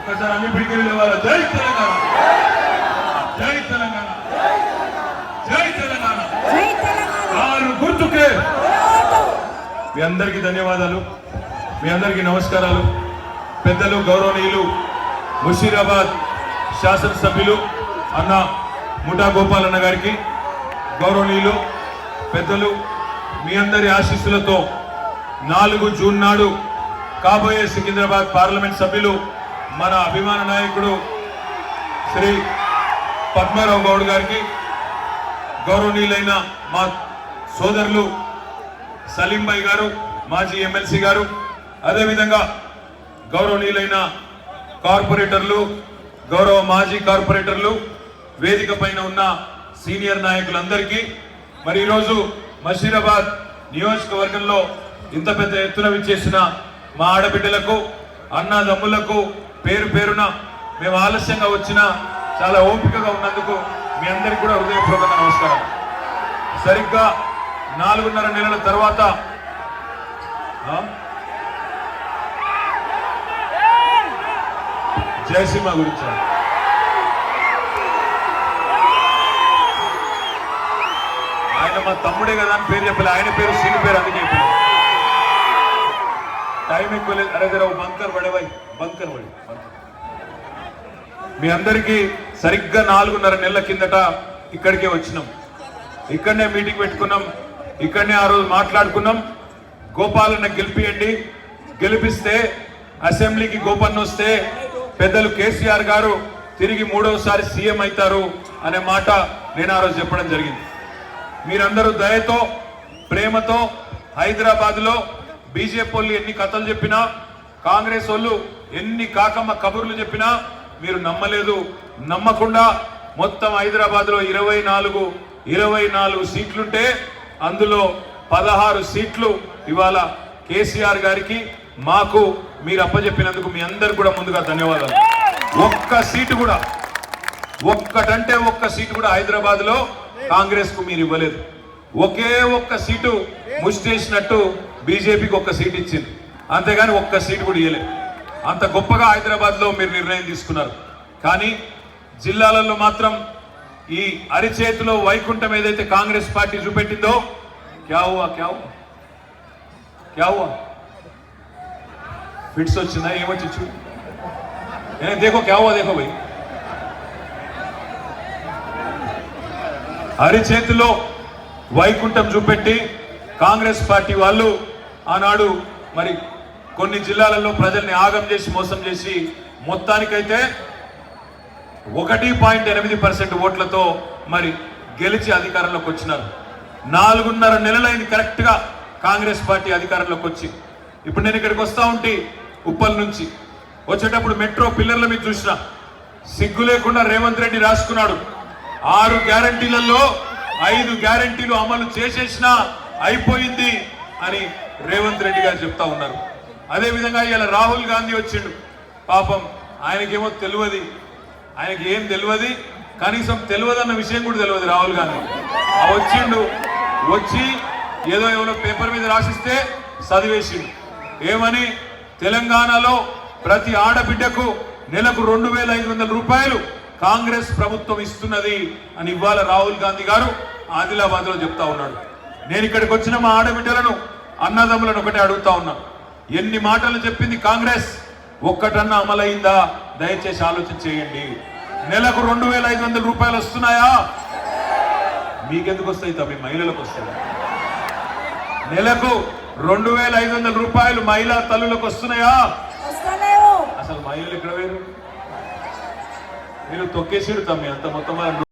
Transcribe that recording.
ఒక్కసారి అన్ని పిడికిలు లేవాలి. జై తెలంగాణ, జై తెలంగాణ, జై తెలంగాణ. ఆరు గుర్తుకే. మీ అందరికీ ధన్యవాదాలు, మీ అందరికీ నమస్కారాలు. పెద్దలు గౌరవనీయులు ముషీరాబాద్ శాసనసభ్యులు అన్న ముఠా గోపాల్ అన్న గారికి, గౌరవనీయులు పెద్దలు మీ అందరి ఆశీస్సులతో 4 జూన్ నాడు కాబోయే సికింద్రాబాద్ పార్లమెంట్ సభ్యులు మన అభిమాన నాయకుడు శ్రీ పద్మారావు గౌడ్ గారికి, గౌరవనీయులైన మా సోదరులు సలీం భాయ్ గారు, మాజీ ఎమ్మెల్సీ గారు, అదేవిధంగా గౌరవనీయులైన కార్పొరేటర్లు, గౌరవ మాజీ కార్పొరేటర్లు, వేదిక పైన ఉన్న సీనియర్ నాయకులందరికీ, మరి ఈరోజు మషీరాబాద్ నియోజకవర్గంలో ఇంత పెద్ద ఎత్తున విచ్చేసిన మా ఆడబిడ్డలకు, అన్నదమ్ములకు పేరు పేరున మేము ఆలస్యంగా వచ్చినా చాలా ఓపికగా ఉన్నందుకు మీ అందరికీ కూడా హృదయపూర్వక నమస్కారం. సరిగ్గా 4.5 నెలల తర్వాత జయసింహ గురించి ఆయన మా తమ్ముడే కదా అని పేరు చెప్పలే, ఆయన పేరు సీని పేరు అందుకే చెప్పలేదు. టైం ఎక్కువ లేదు. అరే జర బంకర్ పడేవాయి, బంకర్ పడి. మీ అందరికీ సరిగ్గా 4.5 నెలల కిందట ఇక్కడికే వచ్చినాం, ఇక్కడనే మీటింగ్ పెట్టుకున్నాం, ఇక్కడనే ఆ రోజు మాట్లాడుకున్నాం. గోపాలన్న గెలిపియండి, గెలిపిస్తే అసెంబ్లీకి గోపన్న వస్తే పెద్దలు కేసీఆర్ గారు తిరిగి 3వసారి సీఎం అవుతారు అనే మాట నేను ఆ రోజు చెప్పడం జరిగింది. మీరందరూ దయతో ప్రేమతో హైదరాబాద్లో బీజేపీ వాళ్ళు ఎన్ని కథలు చెప్పినా, కాంగ్రెస్ వాళ్ళు ఎన్ని కాకమ్మ కబుర్లు చెప్పినా మీరు నమ్మలేదు. నమ్మకుండా మొత్తం హైదరాబాద్లో 24 సీట్లుంటే అందులో 16 సీట్లు ఇవాళ కేసీఆర్ గారికి మాకు మీరు అప్పచెప్పినందుకు మీ అందరు కూడా ముందుగా ధన్యవాదాలు. ఒక్క సీటు కూడా, ఒక్కటంటే ఒక్క సీటు కూడా హైదరాబాద్లో కాంగ్రెస్ కు మీరు ఇవ్వలేదు. ఒకే ఒక్క సీటు ముష్టేసినట్టు బీజేపీకి ఒక్క సీటు ఇచ్చింది, అంతేగాని ఒక్క సీటు కూడా ఇవ్వలేదు. అంత గొప్పగా హైదరాబాద్లో మీరు నిర్ణయం తీసుకున్నారు. కానీ జిల్లాలలో మాత్రం ఈ అరిచేతిలో వైకుంఠం ఏదైతే కాంగ్రెస్ పార్టీ చూపెట్టిందో, క్యా హువా క్యా హువా క్యా హువా, ఫిట్స్ వచ్చిందా ఏమొచ్చి చూ దేకో క్యా హువా దేకో భయ్. అరిచేతిలో వైకుంఠం చూపెట్టి కాంగ్రెస్ పార్టీ వాళ్ళు ఆనాడు మరి కొన్ని జిల్లాలలో ప్రజల్ని ఆగం చేసి మోసం చేసి మొత్తానికైతే 1.8% ఓట్లతో మరి గెలిచి అధికారంలోకి వచ్చినారు. 4.5 నెలలైంది కరెక్ట్ గా కాంగ్రెస్ పార్టీ అధికారంలోకి వచ్చి. ఇప్పుడు నేను ఇక్కడికి వస్తా ఉంటే ఉప్పల్ నుంచి వచ్చేటప్పుడు మెట్రో పిల్లర్ల మీద చూసిన, సిగ్గు లేకుండా రేవంత్ రెడ్డి రాసుకున్నాడు 6 గ్యారంటీలలో 5 గ్యారంటీలు అమలు చేసేసినా అయిపోయింది అని రేవంత్ రెడ్డి గారు చెప్తా ఉన్నారు. అదేవిధంగా ఇలా రాహుల్ గాంధీ వచ్చిండు, పాపం ఆయనకేమో తెలియదు, ఆయనకి ఏం తెలియదు, కనీసం తెలియదన్న విషయం కూడా తెలియదు రాహుల్ గాంధీ. వచ్చిండు, వచ్చి ఏదో ఎవరో పేపర్ మీద రాసిస్తే చదివేసిండు. ఏమని, తెలంగాణలో ప్రతి ఆడబిడ్డకు నెలకు 2,500 రూపాయలు కాంగ్రెస్ ప్రభుత్వం ఇస్తున్నది అని ఇవాళ రాహుల్ గాంధీ గారు ఆదిలాబాద్ లో చెప్తా ఉన్నాడు. నేను ఇక్కడికి వచ్చిన మా ఆడబిడ్డలను, అన్నదమ్ములను ఒకటే అడుగుతా ఉన్నా, ఎన్ని మాటలు చెప్పింది కాంగ్రెస్, ఒక్కటన్నా అమలైందా? దయచేసి ఆలోచన చేయండి. నెలకు 2,500 రూపాయలు వస్తున్నాయా? మీకెందుకు వస్తాయి? తప్ప మహిళలకు వస్తాయి. నెలకు 2,500 రూపాయలు మహిళా తల్లులకు వస్తున్నాయా? అసలు మహిళలు ఇక్కడ వేరు, మీరు తొక్కేసిరు తమ్మి అంత మొత్తం